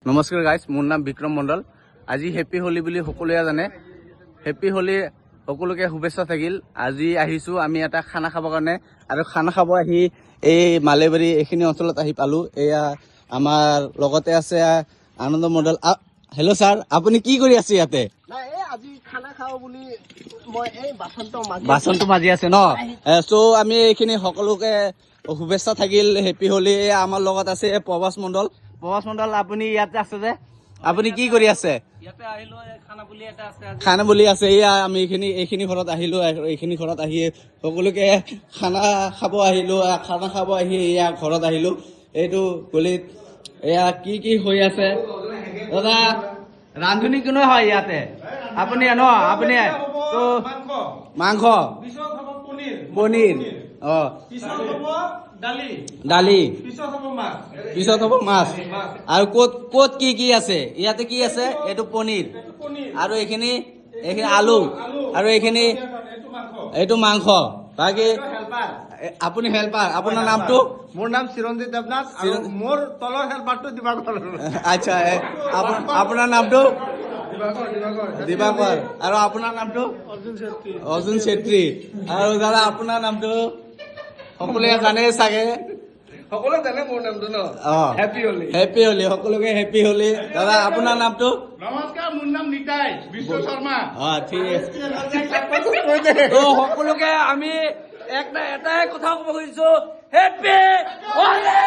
নমস্কাৰ গাইজ, মোৰ নাম বিক্ৰম মণ্ডল। আজি হেপী হোলী বুলি সকলোৱে জানে। হেপী হোলী সকলোকে শুভেচ্ছা থাকিল। আজি আহিছোঁ আমি এটা খানা খাবৰ কাৰণে, আৰু খানা খাব আহি এই মালেবাৰী এইখিনি অঞ্চলত আহি পালোঁ। এয়া আমাৰ লগতে আছে আনন্দ মণ্ডল। হেল্ল' ছাৰ, আপুনি কি কৰি আছে ইয়াতে? আজি খানা খাওঁ বুলি মই এই বাচনটো মাজি আছে ন? চ' আমি এইখিনি সকলোকে শুভেচ্ছা থাকিল হেপী হোলী। আমাৰ লগত আছে প্ৰভাস মণ্ডল। প্ৰভাস মণ্ডল, আপুনি ইয়াতে আছে যে, আপুনি কি কৰি আছে? খানা বুলি আছে। এয়া আমি এইখিনি ঘৰত আহিলো। এইখিনি ঘৰত আহি সকলোকে খানা খাব আহিলো। খানা খাব আহি এয়া ঘৰত আহিলো। এইটো গলিত এয়া কি কি হৈ আছে দাদা? ৰান্ধনী কোনে হয় ইয়াতে? আপুনি ন? আপুনি তো মাংস, পনীৰ, দালি, পিছত হ'ব মাছ। আৰু ক'ত কি কি আছে? ইয়াতে কি আছে? এইটো পনীৰ, আৰু এইখিনি আলু, আৰু এইটো মাংস। বাকী আপুনি হেল্পাৰ। আপোনাৰ নামটো? মোৰ নাম চিৰঞ্জিত দেৱনাথ, আৰু মোৰ তলৰ হেল্পাৰটো দিবাকৰ। আচ্ছা, আপোনাৰ নামটো? দিবাকৰ। আৰু আপোনাৰ নামটো? অৰ্জুন চেত্ৰী। আৰু দাদা আপোনাৰ নামটো সকলোৱে জানে চাগে? সকলোৱে জানে মোৰ নামটো ন? হেপী হোলী। হেপী হোলী, সকলোকে হেপী হোলী। দাদা আপোনাৰ নামটো? নমস্কাৰ, মোৰ নাম নিতাই বিশ্ব শৰ্মা। ঠিক আছে। সকলোকে আমি এটাই কথা ক'ব খুজিছো, হেপী হোলী।